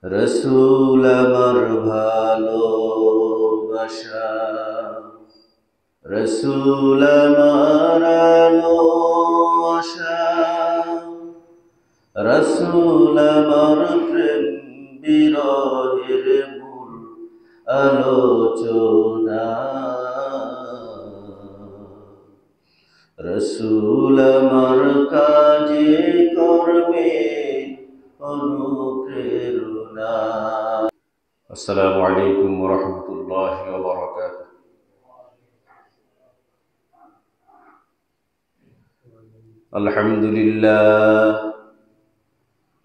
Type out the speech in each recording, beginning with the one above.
রসুল আমার ভালোবাসা, রসুল আমার আলো আশা, রসুল আমার প্রেম বিরহের মূল আলোচনা। রসুল আমার কাজে কর্মে অনুপ্রেরণা। আসসালামু আলাইকুম ওয়া রাহমাতুল্লাহি ওয়া বারাকাতুহু।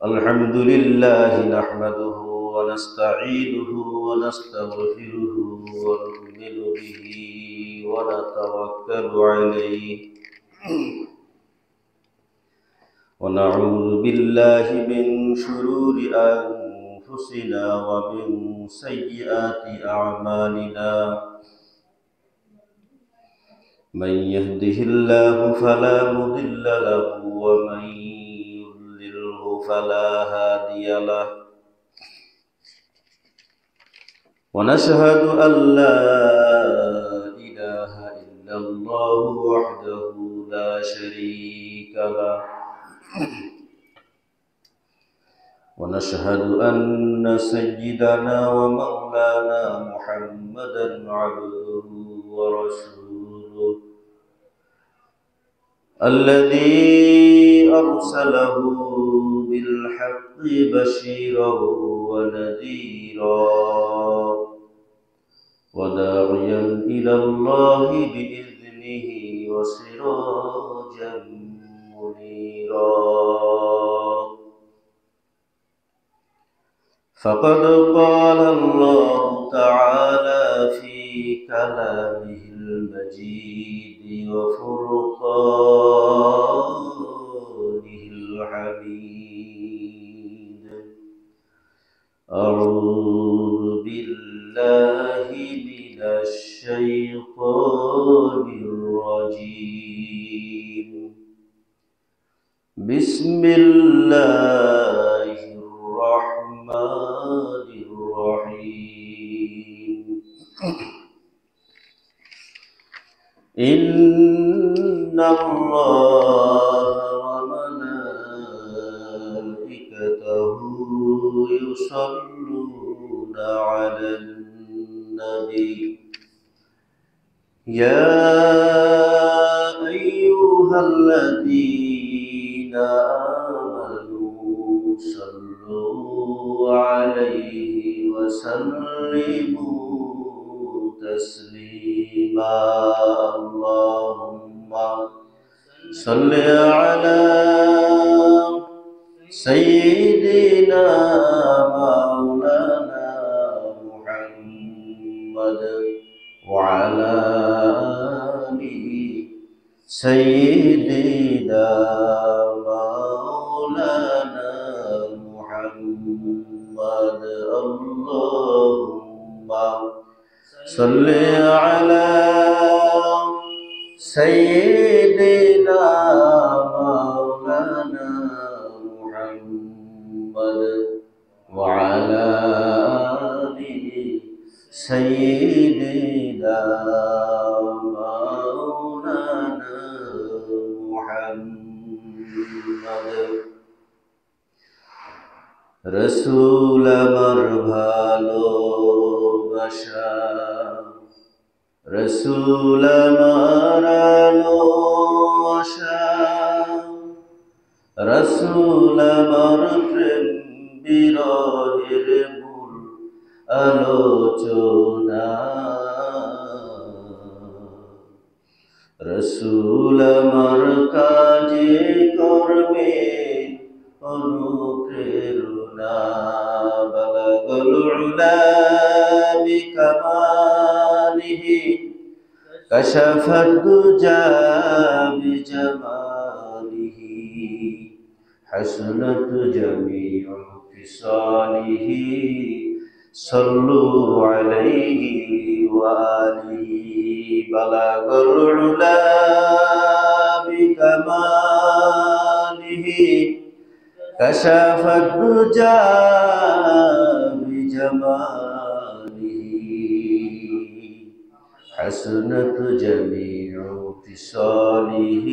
আলহামদুলিল্লাহ নাহমাদুহু ওয়া নাস্তাঈনুহু ওয়া নাস্তাগফিরুহু ওয়া নু'মিনু বিহি ওয়া নাতাওয়াক্কালু আলাইহি ওয়া না'উযু বিল্লাহি মিন শুরুরি أنفسنا ومن سيئات أعمالنا من يهده الله فلا مضل له ومن يضلله فلا هادي له ونشهد أن لا إله إلا الله وحده لا شريك له ونشهد أن سيدنا ومولانا محمدا عبده ورسوله الذي أرسله بالحق بشيرا ونذيرا وداعيا إلى الله بإذنه وسراجا منيرا. فقد قال الله تعالى في كلامه المجيد وفرقانه الحميد: أعوذ بالله من الشيطان الرجيم. بسم الله الرحمن الرحيم. إن الله وملائكته يصلون على النبي يا أيها الذين آمنوا صلوا عليه وسلموا تسليما. اللهم صل على سيدنا مولانا محمد وعلى آله سيدنا مولانا محمد. اللهم صل على سيدنا مولانا محمد وعلى آله سيدنا مولانا محمد. রসুল আমার ভালোবাসা, রসুল আমার আলো আশা, রসুল আমার প্রেম বিরহের মূল আলোচনা। রসুল আমার কাজে কর্মে অনুপ্রেরণা। বালাগাল উলা বিকামালিহি কাশাফাদ দুজা বিজামালিহি হাসনাত জামিউ ফিসালিহি সাল্লু আলাইহি ওয়া আলিহি। বালাগাল উলা বিকামালিহি كشف الدجى جماله حسنت جميع خصاله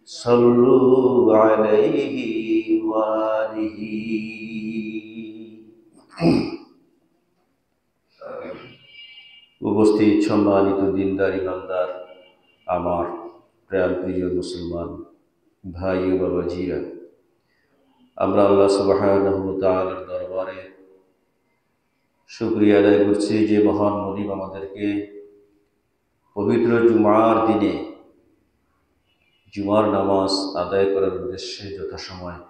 صلوا عليه وآله উপস্থিত সম্মানিত দিনদার ইমানদার আমার প্রিয় মুসলমান ভাই ও বাবাজিরা, আমরা আল্লাহ সুবহানাহু ওয়া তাআলার দরবারে শুকরিয়া আদায় করছি যে মহান মুনিব আমাদেরকে পবিত্র জুমার দিনে জুমার নামাজ আদায় করার উদ্দেশ্যে যথাসময়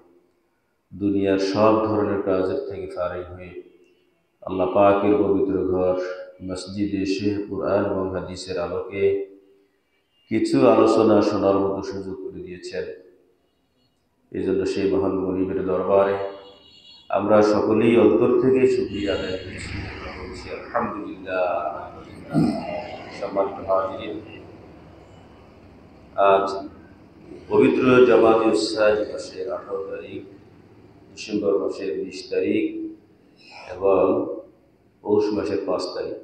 দুনিয়ার সব ধরনের কাজের থেকে ফারিগ হয়ে আল্লাহ পাকের পবিত্র ঘর মসজিদে এসে কুরআন এবং হাদিসের আলোকে কিছু আলোচনা শোনার মতো সুযোগ করে দিয়েছেন। এই জন্য সেই মহান মুনিবের দরবারে আমরা সকলেই অন্তর থেকে শুকরিয়া আদায় করছি। আলহামদুলিল্লাহ। সম্মানিত হাজিরিন, আজ পবিত্র জামাতে ইসলামী মাসের 18 তারিখ, ডিসেম্বর মাসের 20 তারিখ এবং পৌষ মাসের 5 তারিখ।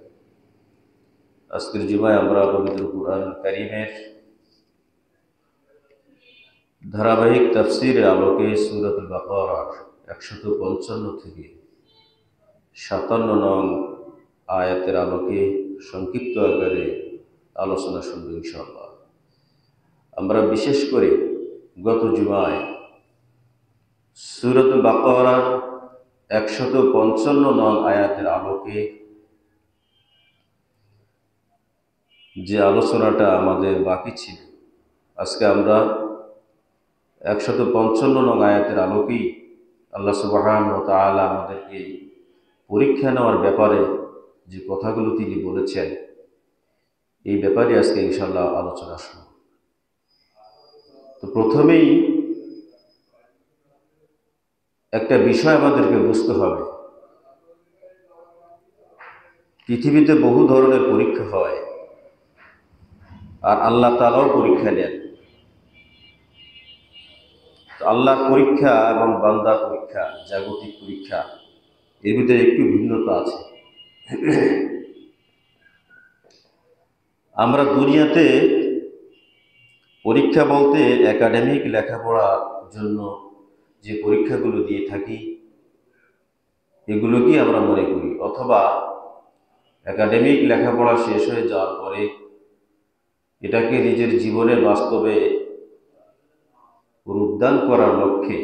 আজকের জুমায় আমরা পবিত্র কুরআন কারীমের ধারাবাহিক তাফসীরের আলোকে সূরাতুল বাকারার 155 থেকে 57 নং আয়াতের আলোকে সংক্ষিপ্ত আকারে আলোচনা শুনব ইনশাআল্লাহ। আমরা বিশেষ করে গত জুমায় সূরাতুল বাকারার 155 নং আয়াতের আলোকে যে আলোচনাটা আমাদের বাকি ছিল, আজকে আমরা 155 নং আয়াতের আলোকেই আল্লাহ সুবহানাহু ওয়া তাআলা আমাদেরকে পরীক্ষা নেওয়ার ব্যাপারে যে কথাগুলো তিনি বলেছেন, এই ব্যাপারে আজকে ইনশাআল্লাহ আলোচনা শুনব। তো প্রথমেই একটা বিষয় আমাদেরকে বুঝতে হবে, পৃথিবীতে বহু ধরনের পরীক্ষা হয় আর আল্লাহ তাআলাও পরীক্ষা নেন। আল্লাহর পরীক্ষা এবং বান্দার পরীক্ষা, জাগতিক পরীক্ষা, এর ভিতরে একটু ভিন্নতা আছে। আমরা দুনিয়াতে পরীক্ষা বলতে একাডেমিক লেখাপড়ার জন্য যে পরীক্ষাগুলো দিয়ে থাকি এগুলোকেই আমরা মনে করি, অথবা একাডেমিক লেখাপড়া শেষ হয়ে যাওয়ার পরে এটাকে নিজের জীবনে বাস্তবে রূপদান করার লক্ষ্যে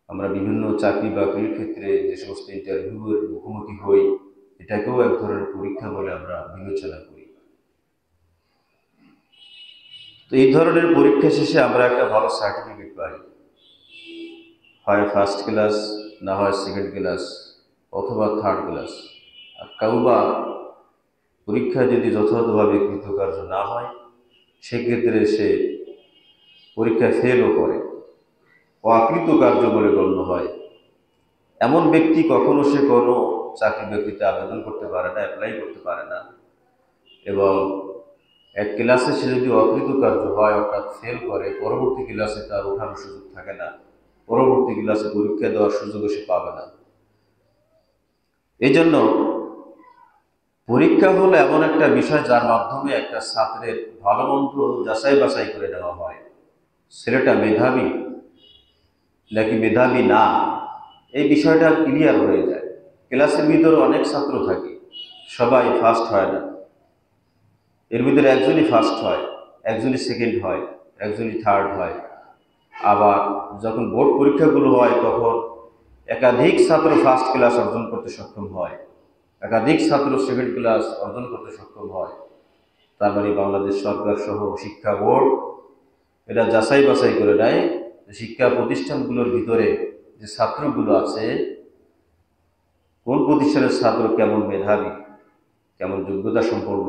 আমরা বিভিন্ন চাকরি বাকরির ক্ষেত্রে যে সমস্ত ইন্টারভিউয়ের মুখোমুখি হই, এটাকেও এক ধরনের পরীক্ষা বলে আমরা বিবেচনা করি। তো এই ধরনের পরীক্ষা শেষে আমরা একটা ভালো সার্টিফিকেট পাই, হয় ফার্স্ট ক্লাস, না হয় সেকেন্ড ক্লাস, অথবা থার্ড ক্লাস। আর কাউবা পরীক্ষা যদি যথাযথভাবে কৃতকার্য না হয়, সেক্ষেত্রে সে পরীক্ষায় ফেলও করে, অকৃতকার্য বলে গণ্য হয়। এমন ব্যক্তি কখনো সে কোনো চাকরি বাকরিতে আবেদন করতে পারে না, অ্যাপ্লাই করতে পারে না। এবং এক ক্লাসে সে যদি অকৃতকার্য হয়, অর্থাৎ ফেল করে, পরবর্তী ক্লাসে তার ওঠানোর সুযোগ থাকে না, পরবর্তী ক্লাসে পরীক্ষা দেওয়ার সুযোগও সে পাবে না। এই জন্য পরীক্ষা হলো এমন একটা বিষয় যার মাধ্যমে একটা ছাত্রের ভালো মন্দ যাচাই বাছাই করে নেওয়া হয়। ছেলেটা মেধাবী নাকি মেধাবী না, এই বিষয়টা ক্লিয়ার হয়ে যায়। ক্লাসের ভিতরে অনেক ছাত্র থাকে, সবাই ফার্স্ট হয় না, এর ভিতরে একজনই ফার্স্ট হয়, একজনই সেকেন্ড হয়, একজনই থার্ড হয়। আবার যখন বোর্ড পরীক্ষাগুলো হয় তখন একাধিক ছাত্র ফার্স্ট ক্লাস অর্জন করতে সক্ষম হয়, একাধিক ছাত্র সেকেন্ড ক্লাস অর্জন করতে সক্ষম হয়। তার মানে বাংলাদেশ সরকার সহ শিক্ষা বোর্ড এটা যাচাই বাছাই করে নেয় শিক্ষা প্রতিষ্ঠানগুলোর ভিতরে যে ছাত্রগুলো আছে, কোন প্রতিষ্ঠানের ছাত্র কেমন মেধাবী, কেমন যোগ্যতা সম্পন্ন,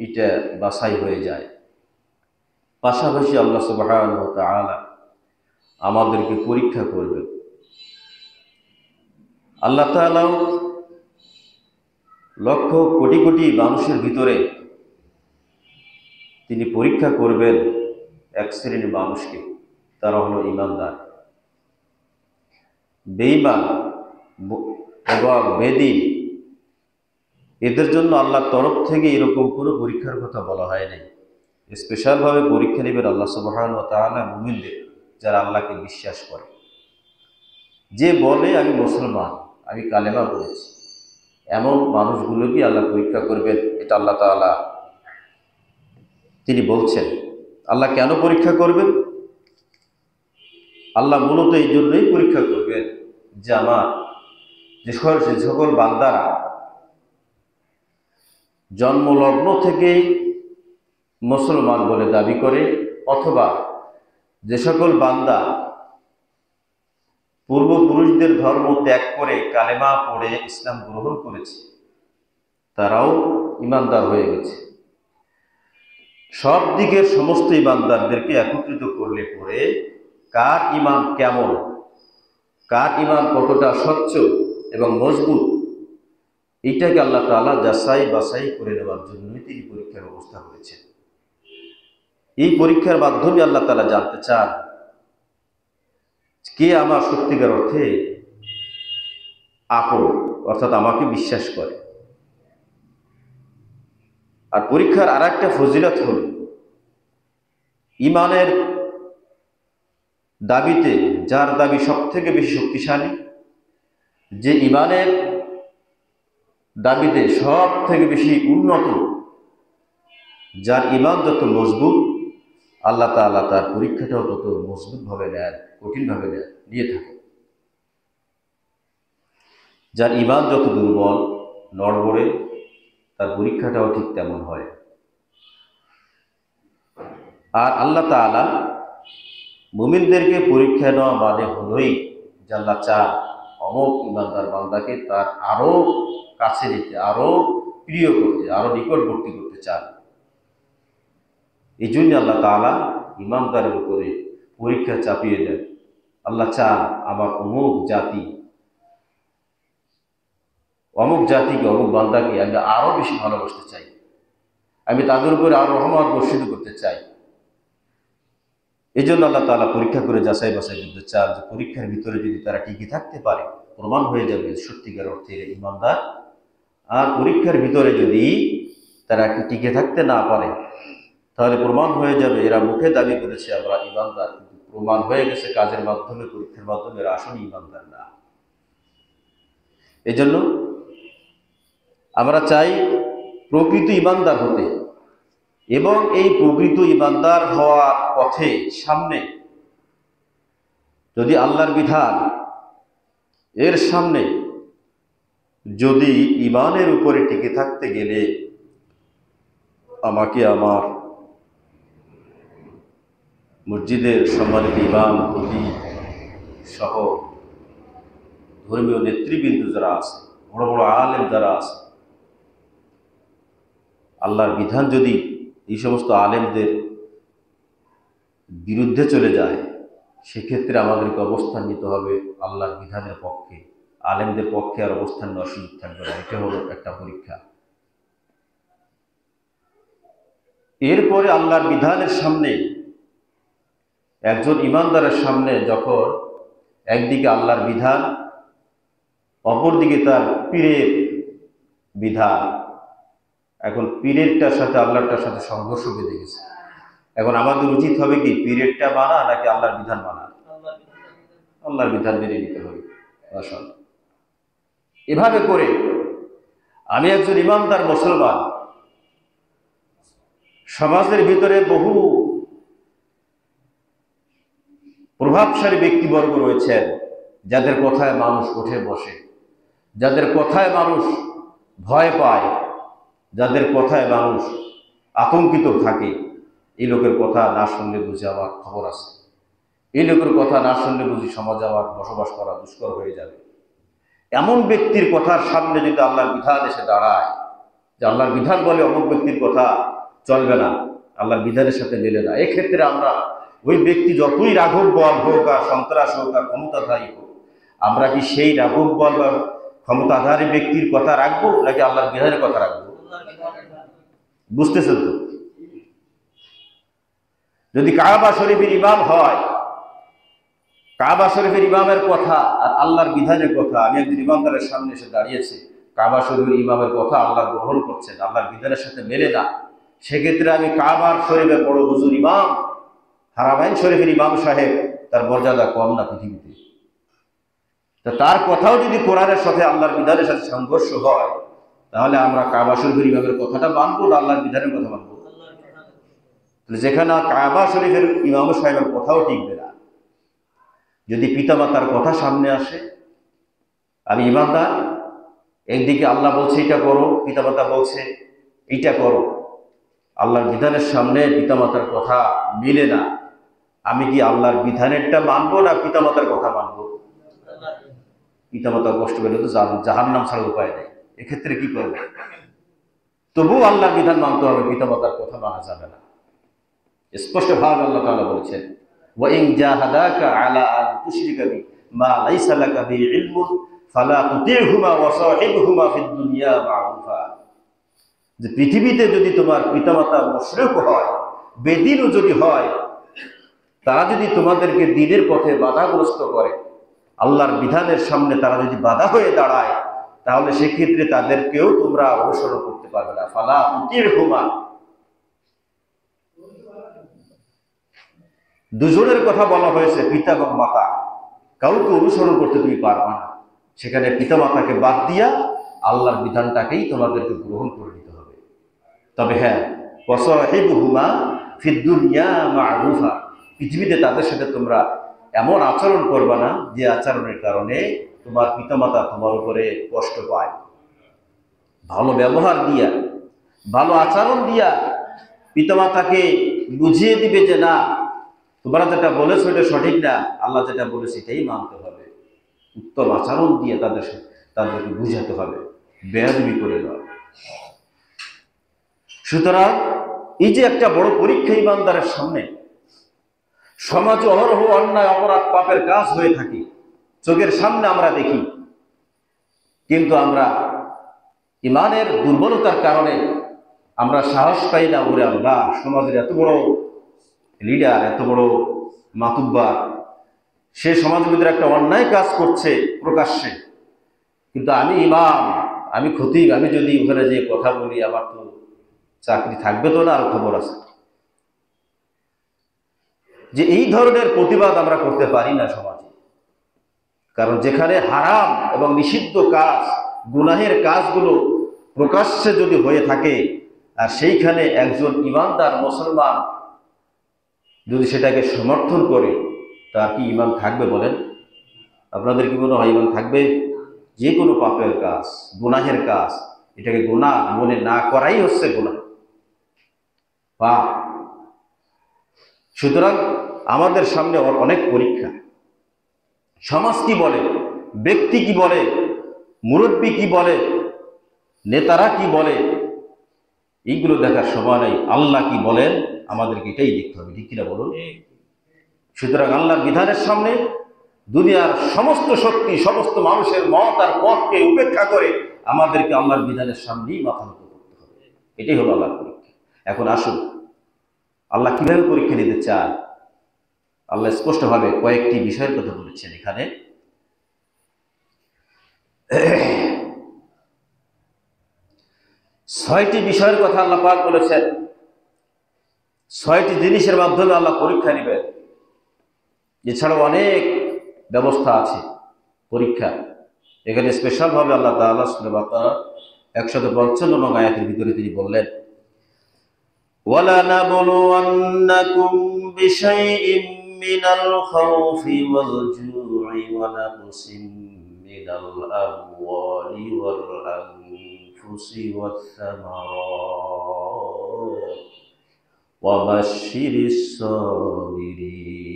এটা বাছাই হয়ে যায়। পাশাপাশি আল্লাহ সুবহানাহু ওয়া তাআলা আমাদেরকে পরীক্ষা করবেন। আল্লাহ তাআলা লক্ষ কোটি কোটি মানুষের ভিতরে তিনি পরীক্ষা করবেন এক শ্রেণীর মানুষকে, তারা হলো ঈমানদার। বেঈমান এবং বেদিন, এদের জন্য আল্লাহর তরফ থেকে এরকম কোনো পরীক্ষার কথা বলা হয় নাই। স্পেশালভাবে পরীক্ষা নেবেন আল্লাহ সুবহানাহু ওয়া তাআলা মুমিনদের, যারা আল্লাহকে বিশ্বাস করে। যে বলে আমি মুসলমান, আমি কালেমা পড়েছি, এমন মানুষগুলোকে আল্লাহ পরীক্ষা করবেন। এটা আল্লাহ তাআলা তিনি বলছেন। আল্লাহ কেন পরীক্ষা করবেন? আল্লাহ মূলত এই জন্যই পরীক্ষা করবেন যে আমার যে সকল বান্দারা জন্মলগ্ন থেকেই মুসলমান বলে দাবি করে, অথবা যে সকল বান্দা পূর্বপুরুষদের ধর্ম ত্যাগ করে কালেমা পড়ে ইসলাম গ্রহণ করেছে, তারাও ইমানদার হয়ে গেছে। সব দিকের সমস্ত ইমানদারদেরকে একত্রিত করলে পরে কার ইমান কেমন, কার ইমান কতটা স্বচ্ছ এবং মজবুত, এইটাকে আল্লাহ তাআলা যাচাই বাছাই করে নেওয়ার জন্যই তিনি পরীক্ষার ব্যবস্থা করেছেন। এই পরীক্ষার মাধ্যমে আল্লাহ তাআলা জানতে চান কে আমার সত্যিকার অর্থে আপন, অর্থাৎ আমাকে বিশ্বাস করে। আর পরীক্ষার আর একটা ফজিলত হল ইমানের দাবিতে যার দাবি সব থেকে বেশি শক্তিশালী, যে ইমানের দাবিতে সব থেকে বেশি উন্নত, যার ইমান যত মজবুত, আল্লাহ তাআলা তার পরীক্ষাটাও তত মজবুতভাবে নেন, কঠিনভাবে নিয়ে থাকে। যার ইমান যত দুর্বল, নড়বড়ে, তার পরীক্ষাটাও ঠিক তেমন হয়। আর আল্লাহ তাআলা মুমিনদেরকে পরীক্ষা নেওয়া মানে হলোই যে আল্লাহ চান অমুক ইমানদার বান্দাকে তার আরো কাছে নিতে, আরো প্রিয় করতে, আরো নিকটবর্তী করতে চান। এই জন্য আল্লাহ তাআলা ইমানদারের উপরে পরীক্ষা চাপিয়ে দেন। আল্লাহ চান আমার অমুক জাতিকে, অমুক বান্দাকে আমি আরো বেশি ভালোবাসতে চাই, আমি তাদের উপরে আরো রহমত বর্ষিত করতে চাই। এই জন্য আল্লাহ তাআলা পরীক্ষা করে যাচাই বাছাই করতে চান যে পরীক্ষার ভিতরে যদি তারা টিকে থাকতে পারে, প্রমাণ হয়ে যাবে সত্যিকার অর্থে ইমানদার। আর পরীক্ষার ভিতরে যদি তারা টিকে থাকতে না পারে, তাহলে প্রমাণ হয়ে যাবে এরা মুখে দাবি করেছে আমরা ইমানদার, কিন্তু প্রমাণ হয়ে গেছে কাজের মাধ্যমে, পরীক্ষার মাধ্যমে এরা আসলে ইমানদার না। এই জন্য আমরা চাই প্রকৃত ইমানদার হতে, এবং এই প্রকৃত ইমানদার হওয়ার পথে সামনে যদি আল্লাহর বিধান, এর সামনে যদি ইমানের উপরে টিকে থাকতে গেলে আমাকে আমার মসজিদের সম্মানিত ইমাম, খতিব সহ ধর্মীয় নেতৃবৃন্দ যারা আছে, বড় বড় আলেম যারা আছে, আল্লাহর বিধান যদি এই সমস্ত আলেমদের বিরুদ্ধে চলে যায়, সেক্ষেত্রে আমাদেরকে অবস্থান নিতে হবে আল্লাহর বিধানের পক্ষে। আলেমদের পক্ষে আর অবস্থান নেওয়ার সুযোগ থাকবে না। এটা হলো একটা পরীক্ষা। এরপরে আল্লাহর বিধানের সামনে, একজন ইমানদারের সামনে যখন একদিকে আল্লাহর বিধান, অপরদিকে তার পীরের বিধান, এখন পীরেরটার সাথে আল্লাহটার সাথে সংঘর্ষ বেঁধে গেছে। এখন আমাদের উচিত হবে কি, পীরেরটা মানা নাকি আল্লাহর বিধান মানা? আল্লাহর বিধান মেনে নিতে হবে। এভাবে করে আমি একজন ইমানদার মুসলমান, সমাজের ভিতরে বহু প্রভাবশালী ব্যক্তিবর্গ রয়েছেন যাদের কথায় মানুষ উঠে বসে, যাদের কথায় মানুষ ভয় পায়, যাদের কথায় মানুষ আতঙ্কিত থাকে। এই লোকের কথা না শুনলে বুঝি আমার খবর আছে, এই লোকের কথা না শুনলে বুঝি সমাজে আমার বসবাস করা দুষ্কর হয়ে যাবে। এমন ব্যক্তির কথার সামনে যদি আল্লাহর বিধান এসে দাঁড়ায়, যে আল্লাহর বিধান বলে অমুক ব্যক্তির কথা চলবে না, আল্লাহর বিধানের সাথে মেলে না, এক্ষেত্রে আমরা ওই ব্যক্তি যতই রাঘব বল হোক আর সন্ত্রাস হোক আর ক্ষমতাধারী হোক, আমরা কি সেই রাঘব বল বা ক্ষমতাধারী ব্যক্তির কথা রাখবো নাকি আল্লাহর বিধানের কথা রাখবো? বুঝতেছেন তো? যদি কাবা শরীফের ইমাম হয়, কাবা শরীফের ইমামের কথা আর আল্লাহর বিধানের কথা, আমি একজন ইমামদারের সামনে এসে দাঁড়িয়েছি, কাবা শরীফের ইমামের কথা আল্লাহ গ্রহণ করছেন, আল্লাহর বিধানের সাথে মেলে না, সেক্ষেত্রে আমি কাবার শরীফের বড় হুজুর ইমাম, হারামাইন শরীফের ইমাম সাহেব, তার মর্যাদা কম না পৃথিবীতে? তো তার কথাও যদি কোরআনের সাথে আল্লাহর বিধানের সাথে সংঘর্ষ হয়, তাহলে আমরা কাবা শরীফের ইমামের কথাটা মানবো না আল্লাহর বিধানের কথা মানবো? যেখানে কাবা শরীফের ইমাম সাহেবের কথাও টিকবে না। যদি পিতামাতার কথা সামনে আসে, আমি ইমানদার, একদিকে আল্লাহ বলছে এটা করো, পিতামাতা বলছে এইটা করো, আল্লাহর বিধানের সামনে পিতামাতার কথা মিলে না, আমি কি আল্লাহর বিধানেরটা মানবো না পিতামাতার কথা মানবো? পিতামাতা কষ্ট পেলে তো জাহান্নাম ছাড়া উপায় নেই, এক্ষেত্রে কি করবে? তবু আল্লাহর বিধান মানতে হবে, পিতামাতার কথা মানা যাবে না। স্পষ্ট ভাবে আল্লাহ তাআলা বলেছেন, ওয়াইন জাহাদাকা আলা আন তুশরিকা বি মা লাইসা লাকা বিহি ইলমুন ফালা তুতিহুমা ওয়া সাহিবহুমা ফিদ দুনিয়া মারুফা। যে পৃথিবীতে যদি তোমার পিতামাতা মুশরিক হয়, বেদিনও যদি হয়, তারা যদি তোমাদেরকে দ্বীনের পথে বাধাগ্রস্ত করে, আল্লাহর বিধানের সামনে তারা যদি বাধা হয়ে দাঁড়ায়, তাহলে সেক্ষেত্রে তাদেরকেও তোমরা অনুসরণ করতে পারবে না। ফালা তুতিহুমা, দুজনের কথা বলা হয়েছে, পিতা এবং মাতা, কাউকে অনুসরণ করতে তুমি পারবে না। সেখানে পিতা মাতাকে বাদ দিয়া আল্লাহর বিধানটাকেই তোমাদেরকে গ্রহণ করে নিতে হবে। তবে হ্যাঁ, ওয়াসাহিবহুমা ফিদ দুনিয়া মারুফা, পৃথিবীতে তাদের সাথে তোমরা এমন আচরণ করবা না যে আচরণের কারণে তোমার পিতামাতা তোমার উপরে কষ্ট পায়। ভালো ব্যবহার দিয়া, ভালো আচরণ দিয়া পিতামাতাকে বুঝিয়ে দিবে যে না, তোমরা যেটা বলেছো এটা সঠিক না, আল্লাহ যেটা বলেছে এটাই মানতে হবে। উত্তম আচরণ দিয়ে তাদেরকে বুঝাতে হবে, বেয়াদবি করে নয়। সুতরাং এই যে একটা বড় পরীক্ষা ইমানদারের সামনে, সমাজে অহরহ অন্যায় অপরাধ পাপের কাজ হয়ে থাকে, চোখের সামনে আমরা দেখি, কিন্তু আমরা ইমানের দুর্বলতার কারণে আমরা সাহস পাই না। ওরে আল্লাহ, সমাজের এত বড় লিডার, এত বড় মাতুব্বার, সে সমাজের ভিতরে একটা অন্যায় কাজ করছে প্রকাশ্যে, কিন্তু আমি ইমাম, আমি খতিব, আমি যদি ওখানে যে কথা বলি, আমার তো চাকরি থাকবে তো না, আর খবর আছে। যে এই ধরনের প্রতিবাদ আমরা করতে পারি না সমাজে, কারণ যেখানে হারাম এবং নিষিদ্ধ কাজ, গুনাহের কাজগুলো প্রকাশ্যে যদি হয়ে থাকে, আর সেইখানে একজন ইমানদার মুসলমান যদি সেটাকে সমর্থন করে, তার কি ইমান থাকবে বলেন? আপনাদের কি মনে হয় ইমান থাকবে? যে কোনো পাপের কাজ, গুনাহের কাজ, এটাকে গুনাহ মনে না করাই হচ্ছে গুনাহ, পাপ। সুতরাং আমাদের সামনে অনেক পরীক্ষা। সমাজ কি বলে, ব্যক্তি কি বলে, মুরব্বী কি বলে, নেতারা কি বলে, এইগুলো দেখার সময় নেই। আল্লাহ কি বলেন আমাদেরকে এটাই দেখতে হবে, ঠিক কিনা বলুন? সুতরাং আল্লাহর বিধানের সামনে দুনিয়ার সমস্ত শক্তি, সমস্ত মানুষের মত আর পথকে উপেক্ষা করে আমাদেরকে আল্লাহর বিধানের সামনেই মাথা নত করতে হবে। এটাই হলো আল্লাহর পরীক্ষা। এখন আসুন, আল্লাহ কিভাবে পরীক্ষা নিতে চান? আল্লাহ স্পষ্টভাবে কয়েকটি বিষয়ের কথা বলেছেন এখানে। ছয়টি বিষয়ের কথা আল্লাহ পাক বলেছেন। ছয়টি জিনিসের মাধ্যমে আল্লাহ পরীক্ষা নেবেন। এছাড়াও অনেক ব্যবস্থা আছে পরীক্ষা। এখানে স্পেশাল ভাবে আল্লাহ তাআলা সূরা বাকারা 155 নং আয়াতের ভিতরে তিনি বললেন, وَلَنَبْلُوَنَّكُمْ بِشَيْءٍ مِّنَ الْخَوْفِ وَالْجُوعِ وَنَقْصٍ مِّنَ الْأَمْوَالِ وَالْأَنفُسِ وَالثَّمَرَاتِ وَبَشِّرِ الصَّابِرِينَ।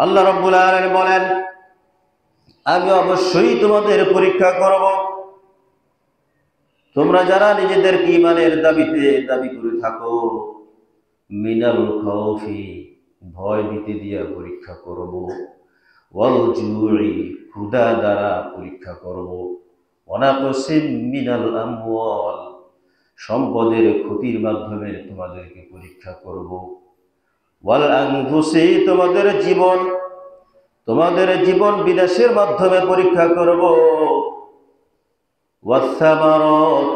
আল্লাহ রাব্বুল আলামিন বলেন, আমি অবশ্যই তোমাদের পরীক্ষা করব। তোমরা যারা নিজেদেরকে ঈমানের দাবি করে থাকো, মিনাল খাউফি, ভয় ভীতি দিয়া পরীক্ষা করব, ওয়াল জুই, ক্ষুধা দ্বারা পরীক্ষা করব, ওয়ানাকসিম মিনাল আমওয়াল, সম্পদের ক্ষতির মাধ্যমে তোমাদেরকে পরীক্ষা করব, ওয়াল আনফুসি, তোমাদের জীবন বিনাশের মাধ্যমে পরীক্ষা করব, ওয়াস সামারাত,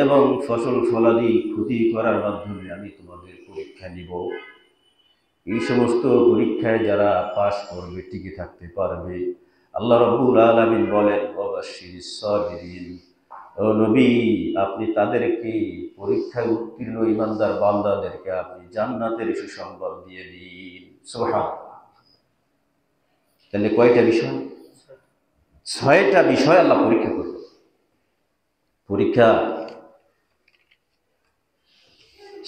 এবং ফসল ফলাদি ক্ষতি করার মাধ্যমে আমি তোমাদের পরীক্ষা নিব। এই সমস্ত পরীক্ষায় যারা পাশ করবে, টিকে থাকতে পারবে, আল্লাহ রাব্বুল আলামিন বলেন ওয়াবাশশিরিস সাবিরিন, ও নবী আপনি তাদেরকে, পরীক্ষায় উত্তীর্ণ ইমানদার বান্দাদেরকে আপনি জান্নাতের সুসংবাদ দিয়ে দিন। সুবহানাল্লাহ। তাহলে কয়টা বিষয়? 6টা বিষয় আল্লাহ পরীক্ষা করবে। পরীক্ষা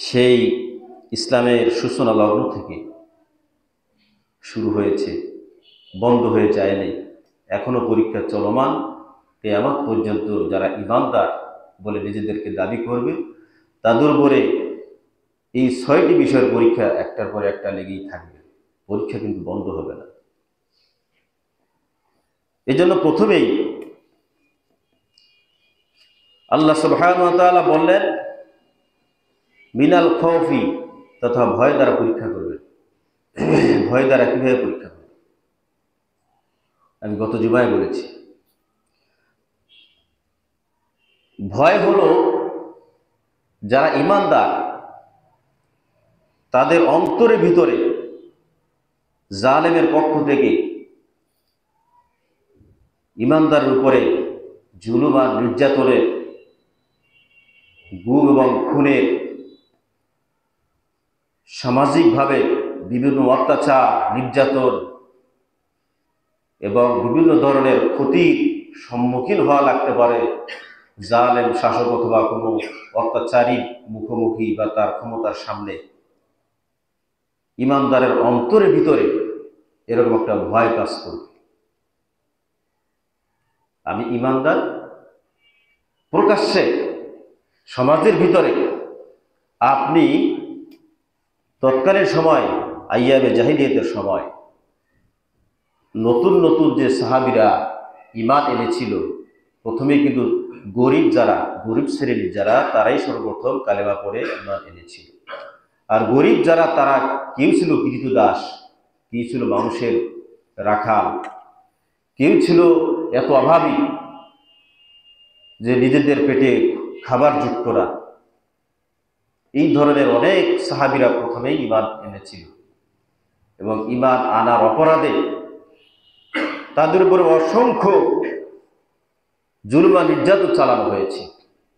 সেই ইসলামের সূচনা লগ্ন থেকে শুরু হয়েছে, বন্ধ হয়ে যায়নি, এখনো পরীক্ষা চলমান। কিয়ামত পর্যন্ত যারা ঈমানদার বলে নিজেদেরকে দাবি করবে, তাদের উপরে এই 6টি বিষয়ের পরীক্ষা একটার পর একটা লেগেই থাকবে। পরীক্ষা কিন্তু বন্ধ হবে না। এই জন্য প্রথমেই আল্লাহ সুবহানাহু ওয়া তাআলা বললেন মিনাল খৌফি, তথা ভয় দ্বারা পরীক্ষা করবে। ভয় দ্বারা কিভাবে পরীক্ষা করবে? আমি গত জুমায় বলেছি, ভয় হলো যারা ঈমানদার তাদের অন্তরের ভিতরে জালেমের পক্ষ থেকে ঈমানদারের উপরে জুলুম আর নির্যাতনের, গুম এবং খুনের, সামাজিকভাবে বিভিন্ন অত্যাচার, নির্যাতন এবং বিভিন্ন ধরনের ক্ষতির সম্মুখীন হওয়া লাগতে পারে জালেম শাসক অথবা কোনো অত্যাচারী মুখোমুখি বা তার ক্ষমতার সামনে। ঈমানদারের অন্তরের ভিতরে এরকম একটা ভয় কাজ করবে। আমি ঈমানদার, প্রকাশ্যে সমাজের ভিতরে আপনি তৎকালীন সময়, আইয়ামে জাহিলিয়াতের সময়, নতুন নতুন যে সাহাবীরা ঈমান এনেছিল, প্রথমে কিন্তু গরিব শ্রেণীর যারা, তারাই সর্বপ্রথম কালেমা পড়ে ঈমান এনেছিল। আর গরিব যারা, তারা কেউ ছিল কৃতদাস, কেউ ছিল মানুষের রাখাল, কেউ ছিল এত অভাবী যে নিজেদের পেটে খাবার যুক্ত না। এই ধরনের অনেক সাহাবীরা প্রথমেই ঈমান এনেছিল এবং ঈমান আনার অপরাধে তাদের উপরে অসংখ্য জুলুম আর নির্যাতন চালানো হয়েছে,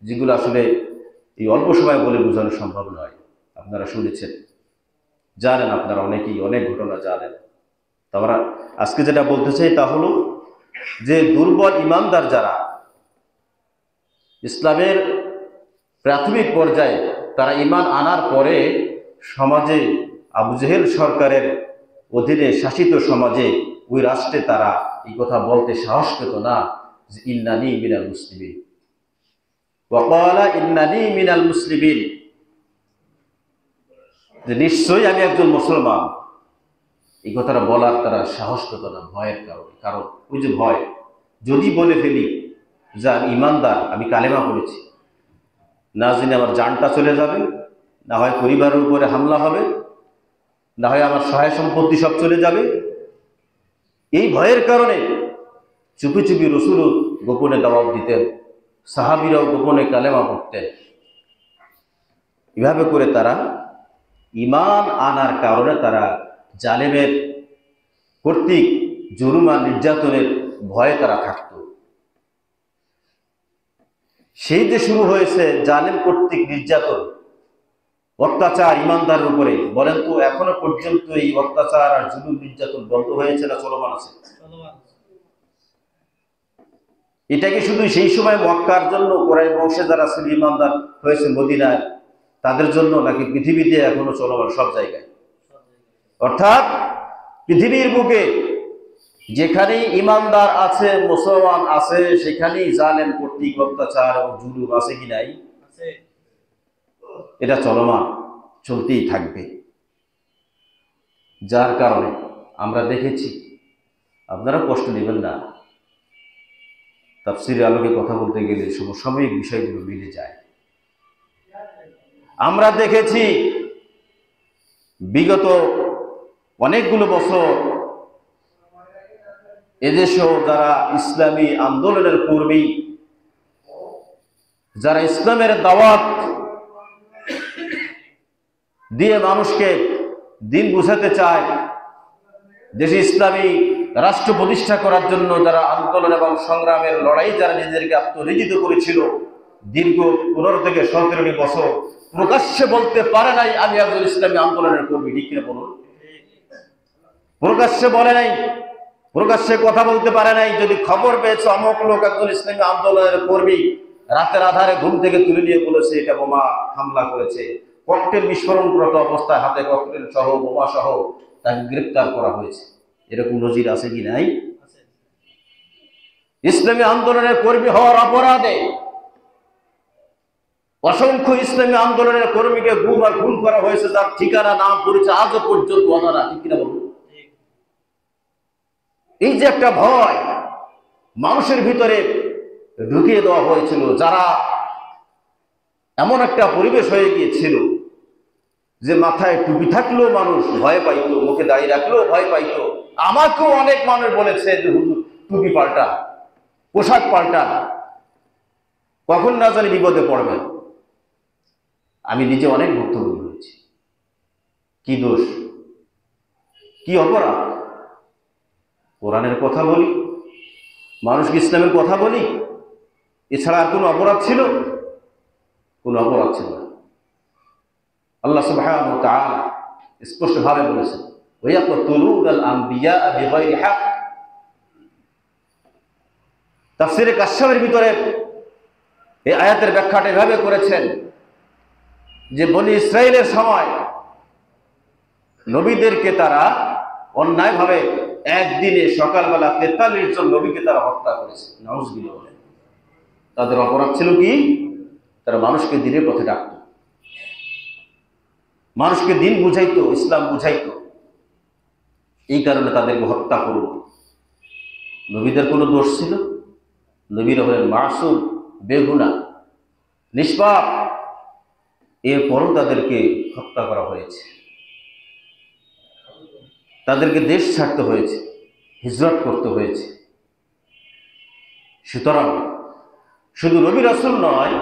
যেগুলো আসলে এই অল্প সময় বলে বোঝানো সম্ভব নয়। আপনারা শুনেছেন, জানেন, আপনারা অনেকেই অনেক ঘটনা জানেন। তো আমরা আজকে যেটা বলতে চাই তা হলো যে দুর্বল ঈমানদার যারা ইসলামের প্রাথমিক পর্যায়ে, তারা ঈমান আনার পরে সমাজে আবু জেহেল সরকারের অধীনে শাসিত সমাজে, ওই রাষ্ট্রে তারা এই কথা বলতে সাহস পেত না যে ইন্নানি মিনাল মুসলিমিন, ওয়া ক্বালা ইন্নানি মিনাল মুসলিমিন, যে নিশ্চয়ই আমি একজন মুসলমান। এই কথাটা বলার তারা সাহস পেত না, ভয়ের কারণে। কারণ ওই যে ভয়, যদি বলে ফেলি যে আমি ঈমানদার, আমি কালেমা পড়েছি, না জানি আমার জানটা চলে যাবে, না হয় পরিবারের উপরে হামলা হবে, না হয় আমার সহায় সম্পত্তি সব চলে যাবে। এই ভয়ের কারণে চুপি চুপি রাসূলও গোপনে দাওয়াত দিতেন, সাহাবীরাও গোপনে কালেমা পড়তেন। এভাবে করে তারা ঈমান আনার কারণে তারা জালেমের কর্তৃক জুলুম আর নির্যাতনের ভয়ে তারা থাকত। সেই যে শুরু হয়েছে জালেম কর্তৃক নির্যাতন, অত্যাচার ঈমানদারের উপরে, বলেন তো এখনো পর্যন্ত এই অত্যাচার আর জুলুম নির্যাতন বন্ধ হয়েছে না চলমান আছে? এটা কি শুধু সেই সময় মক্কার জন্য, কুরাইশ বংশে যারা ছিল ঈমানদার হয়েছে মদিনায় তাদের জন্য, নাকি পৃথিবীতে এখনো চলমান সব জায়গায়? অর্থাৎ পৃথিবীর বুকে যেখানেই ঈমানদার আছে, মুসলমান আছে, সেখানেই জালেম কর্তৃক অত্যাচার এবং জুলুম আছে কি নাই? এটা চলমান, চলতেই থাকবে। যার কারণে আমরা দেখেছি, আপনারা কষ্ট নেবেন না, তাফসীরের আলোকে কথা বলতে গেলে সমসাময়িক বিষয়গুলো মিলে যায়। আমরা দেখেছি বিগত অনেকগুলো বছর এদেশেও যারা ইসলামী আন্দোলনের কর্মী, যারা ইসলামের দাওয়াত দিয়ে মানুষকে দিন বুঝাতে চায়, দেশে ইসলামী রাষ্ট্র প্রতিষ্ঠা করার জন্য যারা আন্দোলন এবং সংগ্রামের লড়াই যারা নিজেদেরকে আত্মনিয়োজিত করেছিল দীর্ঘ 15 থেকে 17 বছর, প্রকাশ্যে বলতে পারে নাই আমি একজন ইসলামী আন্দোলনের কর্মী। ঠিক কিনা বলুন? প্রকাশ্যে বলে নাই, প্রকাশ্যে কথা বলতে পারে নাই। যদি খবর পেয়েছে অমুক লোক একজন ইসলামী আন্দোলনের কর্মী, রাতের আধারে ঘুম থেকে তুলে নিয়ে বলেছে এটা বোমা হামলা করেছে, ককটেল বিস্ফোরণরত অবস্থায় হাতে ককটেল সহ বোমা সহ তাকে গ্রেফতার করা হয়েছে। এরকম নজির আছে কি নাই? ইসলামী আন্দোলনের কর্মী হওয়ার অপরাধে অসংখ্য ইসলামী আন্দোলনের কর্মীকে গুম আর খুন করা হয়েছে, যার ঠিকানা নাম পরিচয় আজও পর্যন্ত অজানা। ঠিক কিনা বলুন? এই যে একটা ভয় মানুষের ভিতরে ঢুকিয়ে দেওয়া হয়েছিল, যারা এমন একটা পরিবেশ হয়ে গিয়েছিল যে মাথায় টুপি থাকলেও মানুষ ভয় পাইত, মুখে দাঁড়িয়ে রাখলেও ভয় পাইত। আমাকেও অনেক মানুষ বলেছে যে হুজুর টুপি পাল্টা, পোশাক পাল্টা, কখন না জানি বিপদে পড়বেন। আমি নিজে অনেক ভুক্তভোগী হয়েছি। কি দোষ, কি অপরাধ? কোরআনের কথা বলি, মানুষকে ইসলামের কথা বলি, এছাড়া আর কোনো অপরাধ ছিল? কোনো অপরাধ ছিল না। আল্লাহ সুবহানাহু ওয়া তাআলা স্পষ্টভাবে বলেছেন, ওয়ায়াকতুলুনাল আনবিয়া বিগাইরি হক। তাফসীরে কাশফের ভিতরে এই আয়াতের ব্যাখ্যাটা এভাবে করেছেন যে বনি ইসরাইলের সময় নবীদেরকে তারা অন্যায়ভাবে একদিনে সকালবেলা 43 জন নবীকে তারা হত্যা করেছে। নাউজুবিল্লাহ। তাদের অপরাধ ছিল কি? তারা মানুষকে দিনের পথে ডাকত, মানুষকে দিন বুঝাইতো, ইসলাম বুঝাইতো। এই কারণে তাদেরকে হত্যা করল। নবীদের কোনো দোষ ছিল? নবীরা হলেন মাসুম, বেগুনা, নিষ্পাপ। এরপরও তাদেরকে হত্যা করা হয়েছে, তাদেরকে দেশ ছাড়তে হয়েছে, হিজরত করতে হয়েছে। সুতরাং শুধু নবী রাসূল নয়,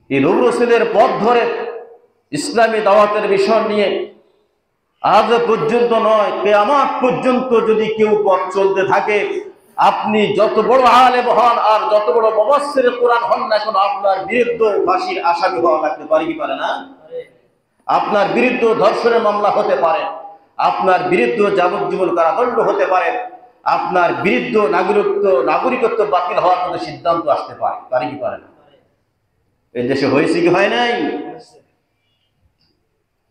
এই নবী রাসূলের পথ ধরে ইসলামী দাওয়াতের বিষয় নিয়ে আজ পর্যন্ত নয়, কিয়ামত পর্যন্ত যদি কেউ পথ চলতে থাকে, আপনি যত বড় আলেম হন আর যত বড় মুফাসসির কোরআন হন না কেন, আপনার বিরুদ্ধে ফাঁসির আসামি হওয়া লাগতে পারে কি পারে না? আপনার বিরুদ্ধে ধর্ষণের মামলা হতে পারে, আপনার বিরুদ্ধে যাবজ্জীবন কারাদণ্ড হতে পারে, আপনার বিরুদ্ধে নাগরিকত্ব বাতিল হওয়ার মতো সিদ্ধান্ত আসতে পারে, পারে কি পারে না? এই দেশে হয়েছে কি হয় নাই?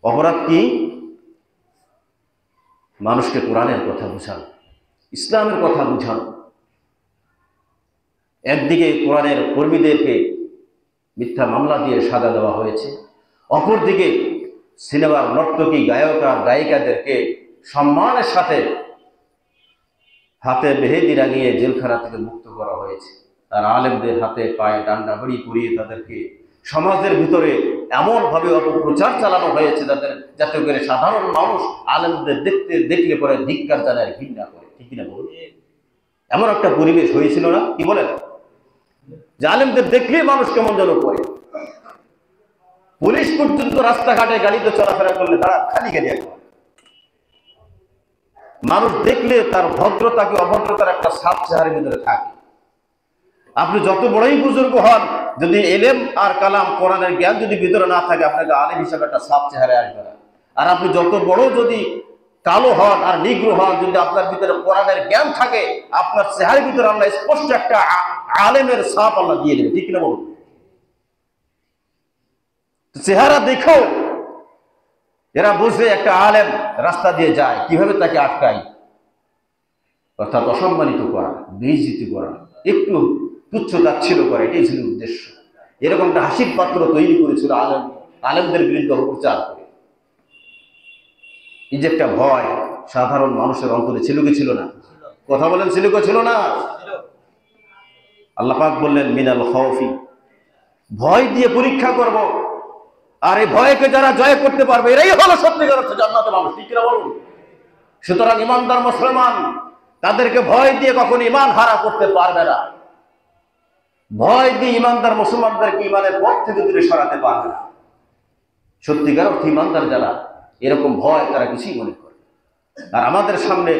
অপরাধ কি? মানুষকে কোরআনের কথা বুঝানো, ইসলামের কথা বুঝানো। একদিকে কোরআনের কর্মীদেরকে মিথ্যা মামলা দিয়ে সাজা দেওয়া হয়েছে, অপরদিকে সিনেমার নর্তকী, গায়ক আর গায়িকাদেরকে সম্মানের সাথে হাতে মেহেদি লাগিয়ে জেলখানা থেকে মুক্ত করা হয়েছে। আর আলেমদের হাতে পায়ে ডান্ডা বড়ি পরিয়ে তাদেরকে সমাজের ভিতরে এমনভাবে অপপ্রচার চালানো হয়েছে যাতে করে সাধারণ মানুষ আলেমদের দেখলে পরে ধিক্কার জানায়, ঘৃণা করে। ঠিক কিনা বলুন? এমন একটা পরিবেশ হয়েছিল না? কি বলেন? যে আলেমদের দেখলেই মানুষ কেমন যেন করে। পুলিশ পর্যন্ত রাস্তাঘাটে গাড়িতে চলাফেরা করলে তারা খালি গাড়ি একবার, মানুষ দেখলে তার ভদ্রতাকে অভদ্রতার একটা ছাপ চেহারের ভিতরে থাকে। আপনি যত বড়ই বুজুর্গ হন, যদি এলেম আর কালাম কোরআনের জ্ঞান যদি ভিতরে না থাকে, আপনাকে আলেম হিসাবে একটা ছাপ চেহারা আসবে না। আর আপনি যত বড় যদি কালো হন আর নিগ্র হন, যদি আপনার ভিতরে কোরআনের জ্ঞান থাকে, আপনার চেহারের ভিতরে আল্লাহ স্পষ্ট একটা আলেমের ছাপ আল্লাহ দিয়ে দেবে। ঠিক না বলুন? চেহারা দেখো এরা বুঝে একটা আলেম রাস্তা দিয়ে যায়, কিভাবে তাকে আটকায়, অর্থাৎ অসম্মানিত করা, বেইজ্জতি করা, একটু তুচ্ছ তাচ্ছিল্য করে, এটাই ছিল উদ্দেশ্য। এরকম একটা হাসির পাত্র তৈরি করেছিল আলেমদের বিরুদ্ধে অপপ্রচার করে। এই যে একটা ভয় সাধারণ মানুষের অন্তরে ছিল কি ছিল না? কথা বলেন, ছিল কি ছিল না? আল্লাহ পাক বললেন মিনাল খাউফি, ভয় দিয়ে পরীক্ষা করব। আর এই ভয়কে যারা জয় করতে পারবে এরাই হলো সত্যিকার অর্থে জান্নাতের মানুষ, ঠিক কিনা বলুন? সুতরাং ইমানদার মুসলমান তাদেরকে ভয় দিয়ে কখনো ইমান হারা করতে পারবে না। ভয় দিয়ে ইমানদার মুসলমানদেরকে ইমানের পথ থেকে দূরে সরাতে পারবে না। সত্যিকার অর্থে ইমানদার যারা, এরকম ভয় তারা কিছুই মনে করে। আর আমাদের সামনে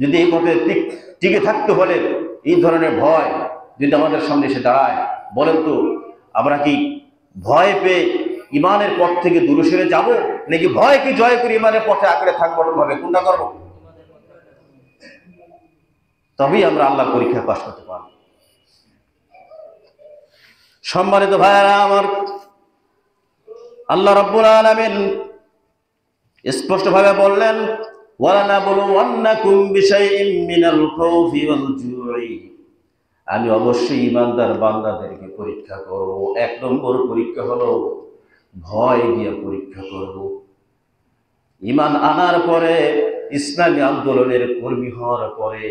যদি এই পথে টিকে থাকতে হলে এই ধরনের ভয় যদি আমাদের সামনে এসে দাঁড়ায়, বলেন তো আমরা কি ভয় পেয়ে ইমানের পথ থেকে দূরে সরে যাব, নাকি ভয়কে জয় করে ইমানের পথে আঁকড়ে থাকবো? ভাবে কোনটা করবো? তবেই আমরা আল্লাহর পরীক্ষা পাশ করতে পারবো। সম্মানিত ভাইয়েরা আমার, আল্লাহ রাব্বুল আলামিন স্পষ্ট ভাবে বললেন, ওয়ালানাবলুওয়ান্নাকুম বিশাইইম মিনাল খাউফি ওয়াল জুই, আমি অবশ্যই ইমানদার বান্দাদেরকে পরীক্ষা করব। এক নম্বর পরীক্ষা হলো ভয় দিয়ে পরীক্ষা করব। ইমান আনার পরে, ইসলামী আন্দোলনের কর্মী হওয়ার পরে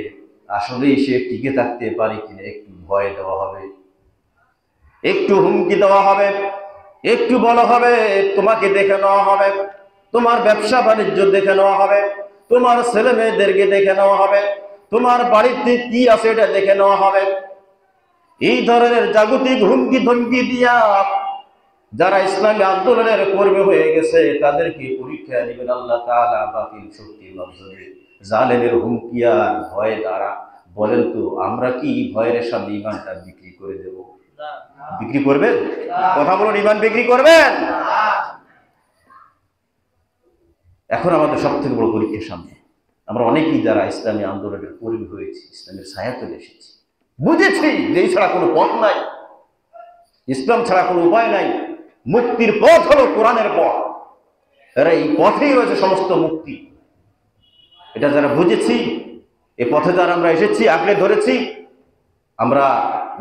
আসলেই সে টিকে থাকতে পারে কিনা একটু ভয় দেওয়া হবে, একটু হুমকি দেওয়া হবে, একটু বলা হবে, তোমাকে দেখে নেওয়া হবে, তোমার ব্যবসা বাণিজ্য দেখে নেওয়া হবে, তোমার ছেলে মেয়েদেরকে দেখে নেওয়া হবে, তোমার বাড়িতে কি আছে এটা দেখে নেওয়া হবে। এই ধরনের জাগতিক হুমকি ধমকি দিয়া যারা ইসলামী আন্দোলনের কর্মী হয়ে গেছে তাদেরকে পরীক্ষা নেবেন আল্লাহ তাআলা বাতিল শক্তির মাধ্যমে, জালেমের হুমকি আর ভয় দ্বারা। বলেন তো আমরা কি ভয়ের সামনে ইমানটা বিক্রি করে দেব? বিক্রি করবেন? কথা বলুন, ইমান বিক্রি করবেন? এখন আমাদের সব থেকে বড় পরীক্ষার সামনে। আমরা অনেকেই যারা ইসলামী আন্দোলনের কর্মী হয়েছি, ইসলামের ছায়া চলে এসেছি, বুঝেছি যে এই ছাড়া কোনো পথ নাই, ইসলাম ছাড়া কোনো উপায় নাই, মুক্তির পথ হলো কোরআনের পথ, এরা এই পথেই রয়েছে সমস্ত মুক্তি। এটা যারা বুঝেছি, এই পথে যারা আমরা এসেছি, আঁকড়ে ধরেছি, আমরা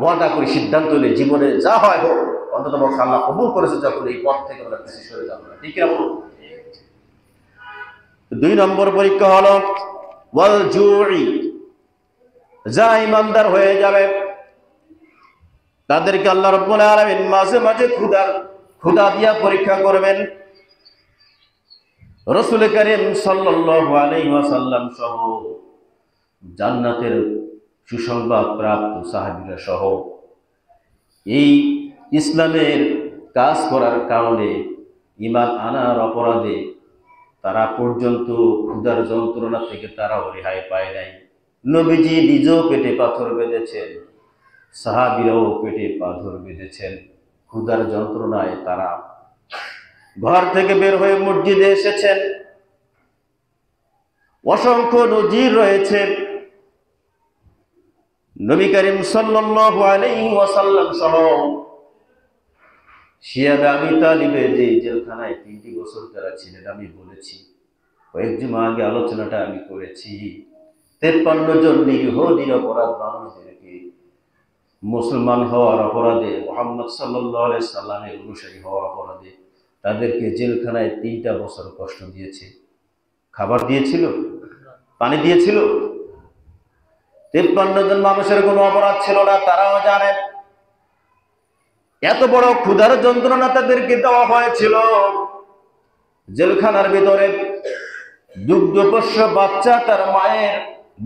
ওয়াদা করি, সিদ্ধান্ত নিয়ে জীবনে যা হয় হোক, অন্তত আল্লাহ কবুল করেছে যখন এই পথ থেকে আমরা পিছিয়ে সরে যাবো না, ঠিক না বলুন? 2 নম্বর পরীক্ষা হলো ওয়াল জুই, যা ইমানদার হয়ে যাবে তাদেরকে আল্লাহ রাব্বুল আলামিন মাঝে মাঝে ক্ষুধা দিয়া পরীক্ষা করবেন। রাসূল কারীম সাল্লাল্লাহু আলাইহি ওয়াসাল্লাম সহ জান্নাতের সুসংবাদ প্রাপ্ত সাহাবীরা সহ এই ইসলামের কাজ করার কারণে, ঈমান আনার অপরাধে তারা পর্যন্ত ক্ষুধার যন্ত্রণা থেকে তারাও রেহাই পায় নাই। নবীজি নিজেও পেটে পাথর বেঁধেছেন, সাহাবীরাও পেটে পাথর বেঁধেছেন। ক্ষুধার যন্ত্রণায় তারা ঘর থেকে বের হয়ে মসজিদে এসেছেন। অসংখ্য নজির রয়েছে। নবী করিম সাল্লাল্লাহু আলাইহি ওয়াসাল্লাম সহ শিয়া আবি তালিবের যে জেলখানায় 3টি বছর তারা ছিলেন, আমি বলেছি কয়েক জুমা আগে আলোচনাটা আমি করেছি। 53 জন নিরীহ নিরপরাধ মানুষদেরকে মুসলমান হওয়ার অপরাধে, মুহাম্মদ সাল্লাল্লাহু আলাইহি সাল্লামের অনুসারী হওয়ার অপরাধে তাদেরকে জেলখানায় 3টা বছর কষ্ট দিয়েছে। খাবার দিয়েছিল, পানি দিয়েছিল। 53 জন মানুষের কোনো অপরাধ ছিল না, তারাও জানেন। এত বড় ক্ষুধার যন্ত্রণা তাদেরকে দেওয়া হয়েছিল। জেলখানার ভিতরে দুগ্ধপোষ্য বাচ্চা তার মায়ের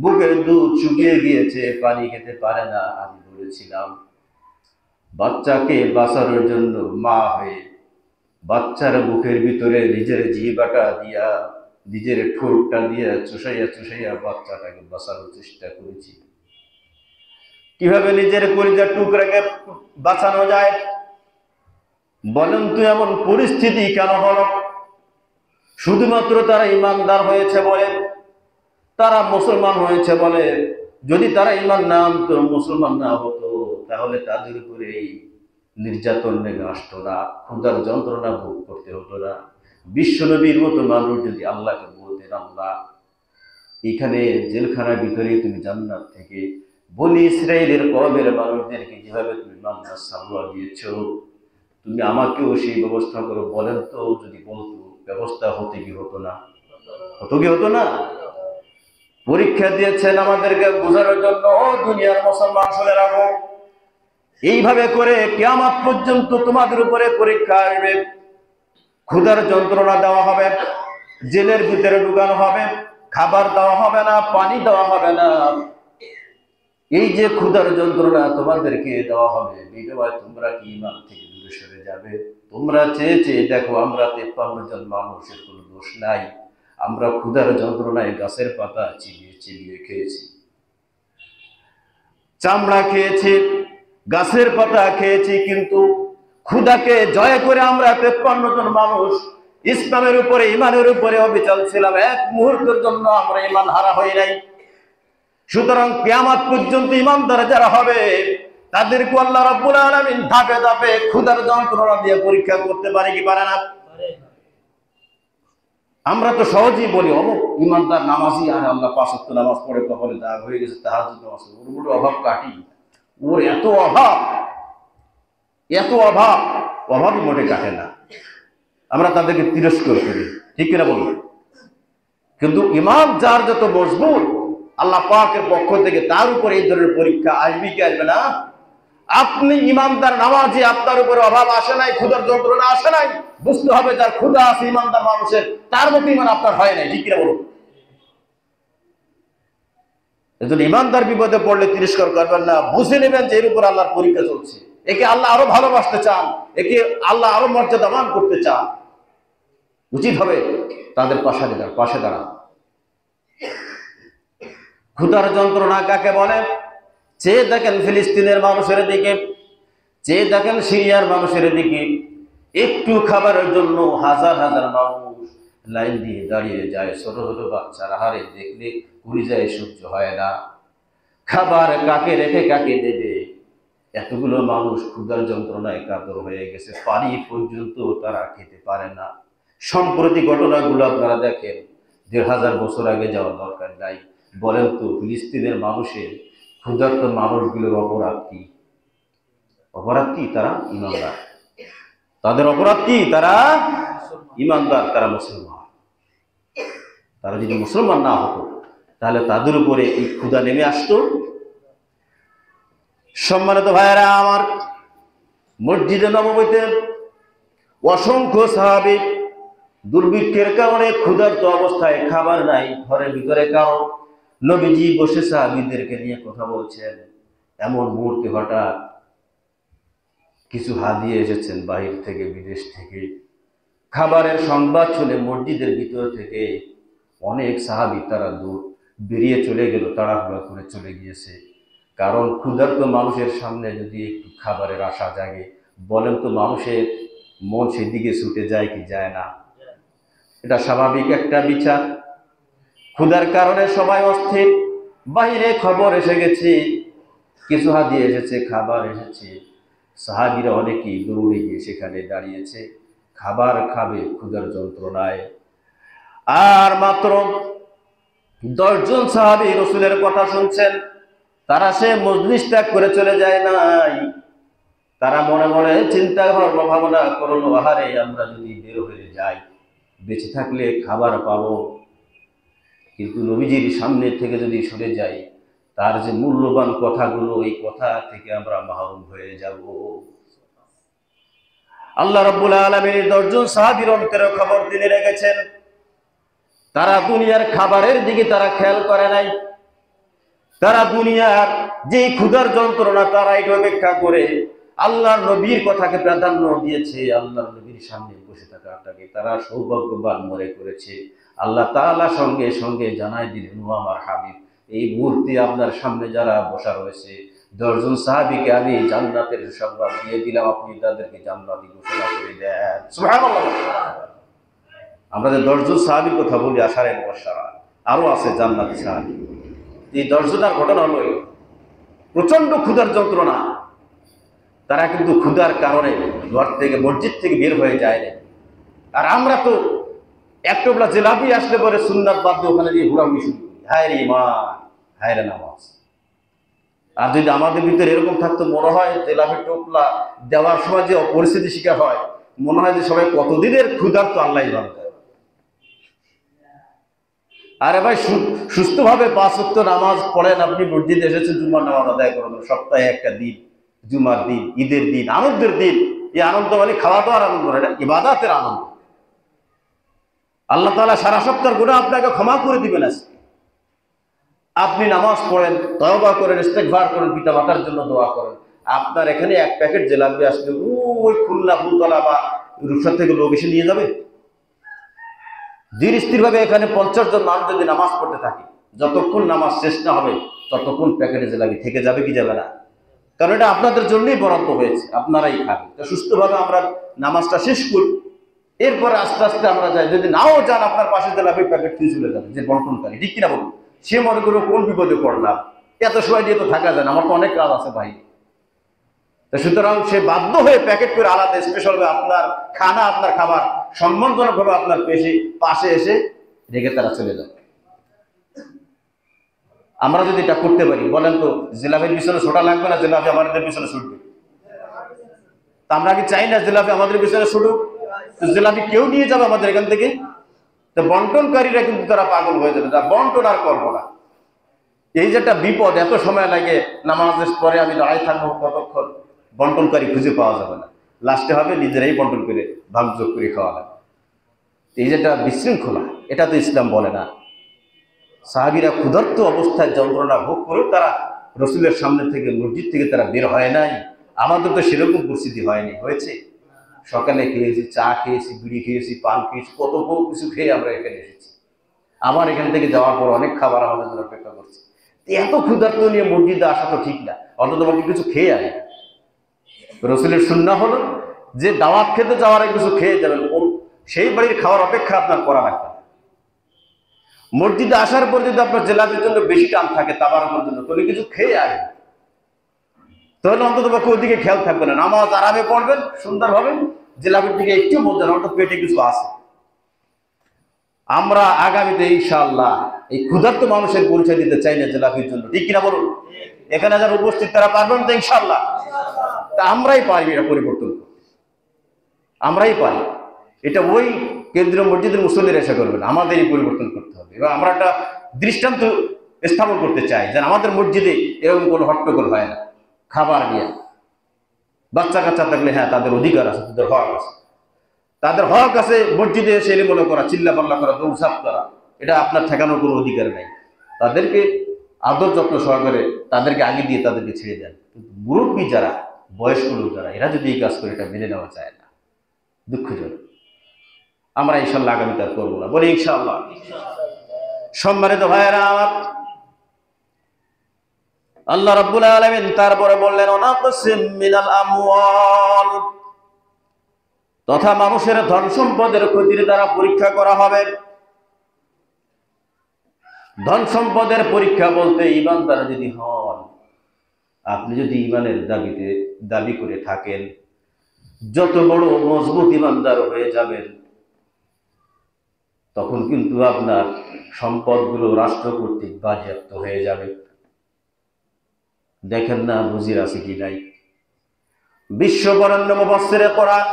বুকের দুধ শুকিয়ে গিয়েছে, পানি খেতে পারে না। আমি বলেছিলাম বাচ্চাকে বাঁচানোর জন্য মা হয়ে বাচ্চার বুকের ভিতরে নিজের জিহ্বাটা দিয়া, নিজের ঠোঁটটা দিয়া চুষাইয়া চুষাইয়া বাচ্চাটাকে বাঁচানোর চেষ্টা করেছি। কিভাবে নিজের কলিজার টুকরাকে বাঁচানো যায় বলেন তো? এমন পরিস্থিতি কেন হলো? শুধুমাত্র তারা ইমানদার হয়েছে বলে, তারা মুসলমান হয়েছে বলে। যদি তারা ইমান না আনতো, মুসলমান না হতো, তাহলে তাদের উপরে এই নির্যাতন নেমে আসতো না, ক্ষুধার যন্ত্রণা ভোগ করতে হতো না। বিশ্বনবীর মতো মানুষ যদি আল্লাহকে বলতেন, আল্লাহ এখানে জেলখানার ভিতরে তুমি জান্নাত থেকে বনি ইসরাইলের কওমের মানুষদেরকে যেভাবে তুমি মান্না সালওয়া দিয়েছো, তুমি আমাকেও সেই ব্যবস্থা করো, বলেন তো? যদি বলতো, ব্যবস্থা হতে কি হতো না? হতো কি হতো না? পরীক্ষা দিয়েছেন আমাদেরকে বোঝানোর জন্য। ও দুনিয়ার মুসলমান, শুনে রাখো, এইভাবে করে কিয়ামত পর্যন্ত তোমাদের উপরে পরীক্ষা আসবে। ক্ষুধার যন্ত্রণা দেওয়া হবে, জেলের ভিতরে ঢুকানো হবে, খাবার দেওয়া হবে না, পানি দেওয়া হবে না। এই যে ক্ষুধার যন্ত্রণা তোমাদেরকে দেওয়া হবে, বিধবায় তোমরা কি ইমান থেকে দূরে সরে যাবে? তোমরা চেয়ে চেয়ে দেখো, আমরা 53 জন মানুষের কোনো দোষ নাই, আমরা ক্ষুধার যন্ত্রণায় গাছের পাতা চিবিয়ে চিবিয়ে খেয়েছি, চামড়া খেয়েছি, গাছের পাতা খেয়েছি, কিন্তু ক্ষুধাকে জয় করে আমরা 53 জন মানুষ ইসলামের উপরে, ইমানের উপরে অবিচল ছিলাম। এক মুহূর্তের জন্য আমরা ইমান হারা হই নাই। সুতরাং কিয়ামত পর্যন্ত ইমানদার যারা হবে তাদেরকে আল্লাহ রাব্বুল আলামিন ধাপে ধাপে ক্ষুধার যন্ত্রণা দিয়ে পরীক্ষা করতে পারে কি পারে না? আমরা তো সহজেই বলি অমুক ইমানদার নামাজি, আর আল্লাহ 5 ওয়াক্ত নামাজ পড়ে, কপালে দাগ হয়ে গেছে, তাহাজ্জুদ নামাজ, ওর বড় অভাব কাটি, ওর এত অভাব, এত অভাব, অভাবই মোটে কাটে না। আমরা তাদেরকে তিরস্কার করি, ঠিক কিনা বলুন? কিন্তু ইমান যার যত মজবুত, আল্লাহ পাকের পক্ষ থেকে তার উপরে এই ধরনের পরীক্ষা আসবে কি আসবে না? আপনি ইমানদার নামাজি, আপনার উপরে অভাব আসে নাই, ক্ষুধার যন্ত্রণা আসে নাই, বুঝতে হবে যার ক্ষুধা আছে ইমানদার মানুষের, তার মতো ইমান আপনার হয় নাই, ঠিক কিনা বলুন? এজন্য ইমানদার বিপদে পড়লে তিরস্কার করবেন না, বুঝে নেবেন যে এর উপর আল্লাহর পরীক্ষা চলছে, একে আল্লাহ আরো ভালোবাসতে চান, একে আল্লাহ আরো মর্যাদাবান করতে চান। উচিত হবে তাদের পাশে দাঁড়ান। ক্ষুধার যন্ত্রণা কাকে বলে? চেয়ে দেখেন ফিলিস্তিনের মানুষের দিকে, চেয়ে দেখেন সিরিয়ার মানুষের দিকে, একটু খাবারের জন্য হাজার হাজার মানুষ লাইন দিয়ে দাঁড়িয়ে যায়। ছোট ছোট বাচ্চারা হারে দেখলে কলিজায় সহ্য হয় না, খাবার কাকে রেখে কাকে দেবে। এতগুলো মানুষ ক্ষুধার যন্ত্রণায় কাতর হয়ে গেছে, পানি পর্যন্ত তারা খেতে পারে না। সম্প্রতি ঘটনাগুলো আপনারা দেখেন, 1500 বছর আগে যাওয়ার দরকার নাই। বলেন তো ফিলিস্তিনের মানুষের, ক্ষুধার্ত মানুষগুলোর অপরাধ কি? অপরাধ কি? তারা ইমানদার। তাদের অপরাধ কি? তারা ইমানদার, তারা মুসলমান। তারা যদি মুসলমান না হতো তাহলে তাদের উপরে এই ক্ষুধা নেমে আসতো? সম্মানিত ভাইয়েরা আমার, মসজিদে নববীতে অসংখ্য সাহাবী দুর্ভিক্ষের কারণে ক্ষুধার্ত অবস্থায়, খাবার নাই, ঘরের ভিতরে কারো, নবীজি বসে সাহাবীদেরকে নিয়ে কথা বলছেন। এমন মুহূর্তে হঠাৎ কিছু হাদিয়ে এসেছেন বাহির থেকে, বিদেশ থেকে। খাবারের সংবাদ শুনে মসজিদের ভিতর থেকে অনেক সাহাবী তারা বেরিয়ে চলে গেল, তাড়াহুড়া করে চলে গিয়েছে। কারণ ক্ষুধার্ত মানুষের সামনে যদি একটু খাবারের আশা জাগে, বলেন তো মানুষের মন সেদিকে ছুটে যায় কি যায় না? এটা স্বাভাবিক একটা বিচার। ক্ষুধার কারণে সবাই অস্থির। বাহিরে খবর এসে গেছে, কিছু হাদিয়ে এসেছে, খাবার এসেছে। সাহাবীরা অনেকেই দৌড়ে গিয়ে সেখানে দাঁড়িয়েছে, খাবার খাবে ক্ষুধার যন্ত্রণায়। আর মাত্র 10 জন সাহাবী রাসূলের কথা শুনছেন, তারা সে মজলিস ত্যাগ করে চলে যায় নাই। তারা মনে মনে চিন্তা ভাবনা করলো, আহারে আমরা যদি বের হয়ে যাই, বেঁচে থাকলে খাবার পাবো, কিন্তু নবীজির সামনে থেকে যদি সরে যাই, তার যে মূল্যবান কথাগুলো, এই কথা থেকে আমরা মাহরুম হয়ে যাব। আল্লাহ রাব্বুল আলামিন 10 জন সাহাবীর অন্তরে খবর তিনি রেখেছেন। তারা দুনিয়ার খাবারের দিকে তারা খেয়াল করে নাই, তারা দুনিয়ার যে ক্ষুধার যন্ত্রণা তারা এটা অপেক্ষা করে আল্লাহর নবীর কথাকে প্রাধান্য দিয়েছে। আল্লাহর নবীর সামনে বসে থাকাটাকে তারা সৌভাগ্যবান মনে করেছে। আল্লাহ তাআলা সঙ্গে সঙ্গে জানায় দিলেন, ও আমার হাবিব, এই মুহূর্তে আপনার সামনে যারা বসা রয়েছে 10 জন সাহাবীকে আমি জান্নাতের সংবাদ দিয়ে দিলাম, আপনি তাদেরকে জান্নাতি ঘোষণা করে দেন। সুবহানাল্লাহ। আমরা যে 10 জন সাহাবীর কথা বলি, আশারে মুবাশশারা, আরো আছে জান্নাতি সাহাবী। এই 10 জনের ঘটনা হলো প্রচন্ড ক্ষুধার যন্ত্রণা। তারা কিন্তু ক্ষুধার কারণে ঘর থেকে, মসজিদ থেকে বের হয়ে যায় না। আর আমরা তো এক টোপলা জিলাপি আসলে পরে সুন্নাত বাদ দিয়ে ওখানে দিয়ে ঘোরাঘুরি শুরু করি, হায় রে ইমান, হায় রে নামাজ। আর যদি আমাদের ভিতরে এরকম থাকতো, মনে হয় জিলাপি টোপলা দেওয়ার সময় যে পরিস্থিতি শিকার হয়, মনে হয় যে সবাই কতদিনের ক্ষুধার তো আল্লাহ জানে। আরে ভাই, সুস্থভাবে 5 ওয়াক্ত নামাজ পড়েন, আপনি মসজিদে এসেছেন জুমার নামাজ আদায় করবেন, সপ্তাহে একটা দিন, জুমার দিন, ঈদের দিন, আনন্দের দিন। এই আনন্দ মানে খাওয়া দাওয়ার আনন্দ, এটা ইবাদতের আনন্দ। আল্লাহ তাআলা সারা সপ্তাহের গুনাহ আপনাকে ক্ষমা করে দিবেন। আজকে আপনি নামাজ পড়েন, তওবা করেন, ইস্তেগফার করেন, পিতা মাতার জন্য দোয়া করেন, আপনার এখানে এক প্যাকেট জিলাপি আসলে ওই খুলনা ফুলতলা বা রূপসা থেকে লোক এসে নিয়ে যাবে? ধীর স্থির ভাবে এখানে 50 জন মানুষ যদি নামাজ পড়তে থাকে, যতক্ষণ নামাজ শেষ না হবে ততক্ষণ প্যাকেটে জিলাপি থেকে যাবে কি যাবে না? কারণ এটা আপনাদের জন্যই বরাদ্দ হয়েছে, আপনারাই খাবেন। তো সুস্থভাবে আমরা নামাজটা শেষ করি, এরপরে আস্তে আস্তে আমরা যাই। যদি নাও যান, আপনার পাশে জিলাপি প্যাকেট দিয়ে চলে যাবে যে বন্টনকারী, ঠিক কিনা বলুন? সে মনে করো কোন বিপদে পড়লাম, এত সময় দিয়ে তো থাকা যায় না, আমার তো অনেক কাজ আছে ভাই। সুতরাং সে বাধ্য হয়ে প্যাকেট করে আলাদা স্পেশাল ভাবে আপনার খানা, আপনার খাবার সম্মানজনক ভাবে আপনার পাশে এসে রেখে তারা চলে যাবে। আমরা যদি এটা করতে পারি, বলেন তো জিলাপির পিছনে ছোটা লাগবে না? জিলাপি আমাদের পিছনে ছুটবে। তা আমরা কি চাই না জিলাপি আমাদের পিছনে ছুটুক? তো জিলাপি কেউ নিয়ে যাবে আমাদের এখান থেকে, তো বন্টনকারীরা কিন্তু তারা পাগল হয়ে যাবে, তা বন্টন আর করবো না। এই যে একটা বিপদ, এত সময় লাগে নামাজের পরে আমি দাঁড়াই থাকবো কতক্ষণ, বন্টনকারী খুঁজে পাওয়া যাবে না, লাস্টে হবে নিজেরাই বন্টন করে ভাগযোগ করে খাওয়া লাগবে। এই যেটা বিশৃঙ্খলা, এটা তো ইসলাম বলে না। সাহাবীরা ক্ষুধার্ত অবস্থায় যন্ত্রণা ভোগ করে তারা রসুলের সামনে থেকে, মসজিদ থেকে তারা বের হয় নাই। আমাদের তো সেরকম পরিস্থিতি হয়নি, হয়েছে? সকালে খেয়েছি, চা খেয়েছি, বিড়ি খেয়েছি, পান খেয়েছি, কত কিছু খেয়ে আমরা এখানে এসেছি। আমার এখান থেকে যাওয়ার পর অনেক খাবার আমাদের জন্য অপেক্ষা করছে। এত ক্ষুধার্ত নিয়ে মসজিদে আসা তো ঠিক না, অন্তত কিছু খেয়ে আসে। রসুলের সুন্নাহ হলো যে দাওয়াত খেতে যাওয়ার আগে কিছু খেয়ে যাবেন, সেই বাড়ির খাওয়ার অপেক্ষা আপনার করা লাগবে। মসজিদে আসার পর যদি আপনার জিলাপির জন্য বেশি টান থাকে, তাবারকের জন্য, তাহলে কিছু খেয়ে আসবেন, তাহলে অন্তত পক্ষে ওইদিকে খেয়াল থাকবে না। নামাজ আরামে পড়বেন সুন্দরভাবে, জিলাপির দিকে একটু বলবেন, অন্তত পেটে কিছু আছে। আমরা আগামীতে ইনশাআল্লাহ এই ক্ষুধার্ত মানুষের পরিচয় দিতে চাই না জিলাপির জন্য, ঠিক কিনা বলুন? এখানে যারা উপস্থিত তারা পারবেন তো ইনশাআল্লাহ? তা আমরাই পারি এটা পরিবর্তন করতে, আমরাই পারি। এটা ওই কেন্দ্রীয় মসজিদের মুসল্লিরা এসে করবেন, আমাদেরই পরিবর্তন করতে হবে। এবং আমরা একটা দৃষ্টান্ত স্থাপন করতে চাই যে আমাদের মসজিদে এরকম কোনো হট্টগোল হয় না খাবার নিয়ে। বাচ্চা কাচ্চা থাকলে হ্যাঁ তাদের অধিকার আছে, তাদের হক আছে, তাদের হক আছে মসজিদে এসে এলোমেলো করা, চিল্লা পাল্লা করা, দৌড়ঝাঁপ করা, এটা আপনার ঠেকানোর কোনো অধিকার নাই। তাদেরকে আদর যত্ন সহকারে তাদেরকে আগে দিয়ে তাদেরকে ছেড়ে দেন। কিন্তু মুরব্বী যারা, বয়স্ক লোক যারা, এরা যদি এই কাজ করে, এটা মেনে নেওয়া যায় না, দুঃখজনক। আমরা ইনশাআল্লাহ আগামীতে আর করবো না, বলি ইনশাআল্লাহ। সম্মানিত ভাইয়েরা আমার, আল্লাহ রাব্বুল আলামিন তারপরে বললেন ওয়ানাকসিম মিনাল আমওয়াল, তথা মানুষের ধন সম্পদের ক্ষতির দ্বারা পরীক্ষা করা হবে। ধন সম্পদের পরীক্ষা বলতে ঈমানদার যদি হন, আপনি যদি ঈমানের দাবি করে থাকেন, যত বড় মজবুত ঈমানদার হয়ে যাবেন, তখন কিন্তু আপনার সম্পদগুলো রাষ্ট্র কর্তৃক বাজেয়াপ্ত হয়ে যাবে। দেখেন না বুঝির আছে কি নাই? বিশ্ব বরেণ্য মুফাসসিরে কোরআন,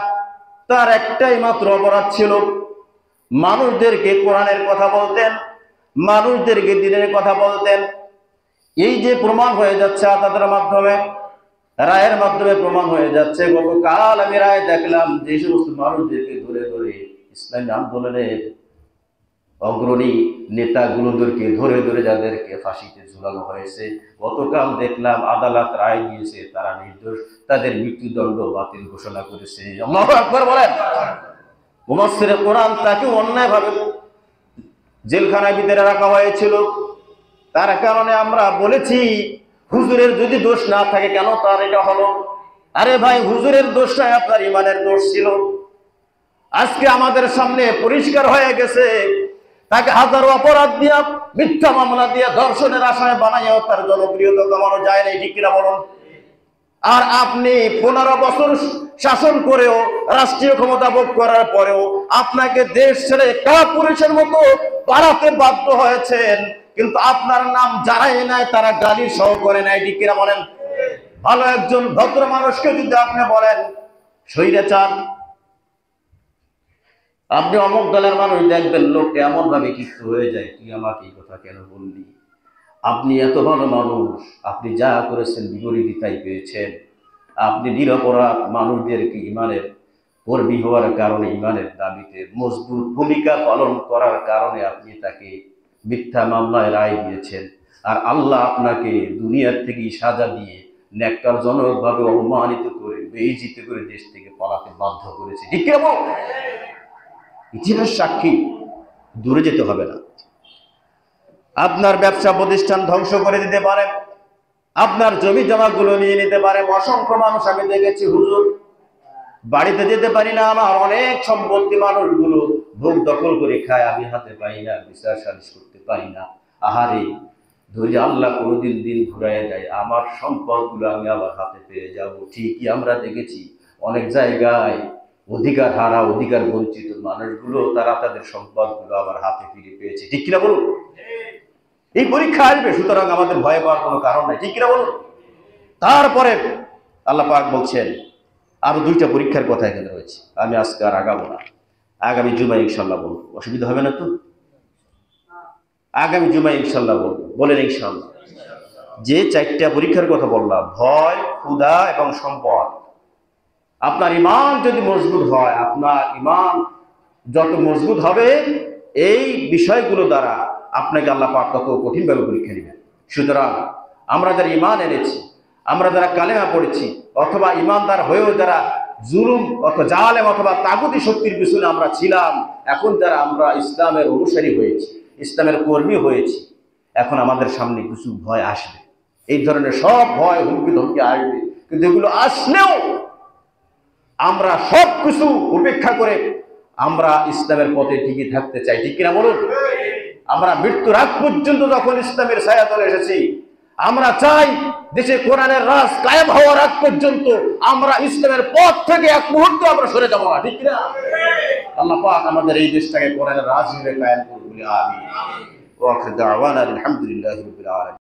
তার একটাই মাত্র অপরাধ ছিল, মানুষদেরকে কোরআনের কথা বলতেন, মানুষদেরকে দ্বীনের কথা বলতেন। এই যে প্রমাণ হয়ে যাচ্ছে তাদের মাধ্যমে, রায়ের মাধ্যমে প্রমাণ হয়ে যাচ্ছে। গতকাল আমি রায় দেখলাম যে সমস্ত মানুষদেরকে ধরে ধরে ইসলামী আন্দোলনের অগ্রণী নেতাগুলোদেরকে ধরে ধরে যাদেরকে ফাঁসিতে ঝুলানো হয়েছে, গতকাল দেখলাম আদালত রায় দিয়েছে তারা নির্দোষ, তাদের মৃত্যুদণ্ড বাতিল ঘোষণা করেছে। আল্লাহু আকবার বলেন। মুফাসসিরে কোরআন, তাকে অন্যায়ভাবে জেলখানায় ভিতরে রাখা হয়েছিল। তার কারণে আমরা বলেছি হুজুরের যদি দোষ না থাকে কেন তার এটা হলো? আরে ভাই, হুজুরের দোষ নয়, আপনার ইমানের দোষ ছিল। আজকে আমাদের সামনে পরিষ্কার হয়ে গেছে, তাকে হাজারো অপরাধ দিয়া, মিথ্যা মামলা দিয়া, ধর্ষণের আসামে বানাইয়াও তার জনপ্রিয়তা কমানো যায় না, ঠিক কিনা বলুন? আর আপনি 15 বছর শাসন করেও, রাষ্ট্রীয় ক্ষমতা ভোগ করার পরেও আপনাকে দেশ ছেড়ে কাপুরুষের মতো পালাতে বাধ্য হয়েছেন, কিন্তু আপনার নাম যারাই নাই তারা গালি সহ করে নাই, ঠিক কিনা বলেন? ভালো একজন ভদ্র মানুষকে যদি আপনি বলেন স্বৈরাচার, আপনি অমুক দলের মানুষ, দেখবেন লোক এমন ভাবে কিছু হয়ে যায়, তুই আমাকে এই কথা কেন বললি? আপনি এত ভালো মানুষ, আপনি যা করেছেন বিপরীতই তাই পেয়েছেন। আপনি নিরপরাধ মানুষদেরকে ইমানের কর্মী হওয়ার কারণে, ইমানের দাবিতে মজবুত ভূমিকা পালন করার কারণে আপনি তাকে মিথ্যা মামলায় রায় দিয়েছেন, আর আল্লাহ আপনাকে দুনিয়ার থেকে সাজা দিয়ে ন্যাক্কারজনকভাবে অপমানিত করে বেইজ্জত করে দেশ থেকে পালাতে বাধ্য করেছে। ঠিক কেমন ইতিহাস সাক্ষী, দূরে যেতে হবে না। আপনার ব্যবসা প্রতিষ্ঠান ধ্বংস করে দিতে পারে, আপনার জমি জমাগুলো নিয়ে নিতে পারে। অসংখ্য মানুষ আমি দেখেছি, হুজুর বাড়িতে যেতে পারি না, আমার অনেক সম্পত্তি মানুষগুলো ভোগ দখল করে খায়, আমি হাতে পাই না, বিচার সালিশ করতে পারি না। আহারে, ধৈর্য আল্লাহ কোনোদিন দিন ঘুরাইয়া যায়, আমার সম্পদগুলো আমি আবার হাতে পেয়ে যাব। ঠিকই আমরা দেখেছি অনেক জায়গায় অধিকার হারা, অধিকার বঞ্চিত মানুষগুলো তারা তাদের সম্পদগুলো আবার হাতে ফিরে পেয়েছে। ঠিক কিনা বলুন? এই পরীক্ষা আসবে, সুতরাং আমাদের ভয় পাওয়ার কোনো কারণ নাই। ঠিক কিনা বলুন? তারপরে আল্লাহ পাক বলছেন আরো দুইটা পরীক্ষার কথা এখানে রয়েছে, আমি আজকে আর আগাবো না, আগামী জুমায় ইনশাল্লাহ বলবো। অসুবিধা হবে না তো? আগামী জুমায় ইনশাল্লাহ বলবো। বলেন ইনশাল্লাহ। যে চারটা পরীক্ষার কথা বললাম, ভয়, ক্ষুধা এবং সম্পদ। আপনার ইমান যদি মজবুত হয়, আপনার ইমান যত মজবুত হবে, এই বিষয়গুলো দ্বারা আপনাকে আল্লাহ পাক তত কঠিনভাবে পরীক্ষা নেবেন। সুতরাং আমরা যারা ইমান এনেছি, আমরা যারা কালেমা পড়েছি, অথবা ইমানদার হয়েও যারা জুলুম অথবা জালেম অথবা তাগুতি শক্তির পিছনে আমরা ছিলাম, এখন যারা আমরা ইসলামের অনুসারী হয়েছি, ইসলামের কর্মী হয়েছি, এখন আমাদের সামনে কিছু ভয় আসবে। এই ধরনের সব ভয়, হুমকি ধমকি আসবে, কিন্তু এগুলো আসলেও আমরা সব কিছু উপেক্ষা করে আমরা ইসলামের পথে টিকে থাকতে চাই। ঠিক কিনা বলুন? আমরা মৃত্যুর আগ পর্যন্ত যখন ইসলামের ছায়াতলে এসেছি, আমরা চাই দেশে কোরআনের রাজ কায়েম হওয়ার আগ পর্যন্ত আমরা ইসলামের পথ থেকে এক মুহূর্ত আমরা সরে যাব না। ঠিক কিনা? আল্লাহ পাক আমাদের এই দেশটাকে কোরআনের রাজ হিসেবে কায়েম করুন। আমিন। ওয়া আখিরু দাওয়ানা আলহামদুলিল্লাহি রাব্বিল আলামিন।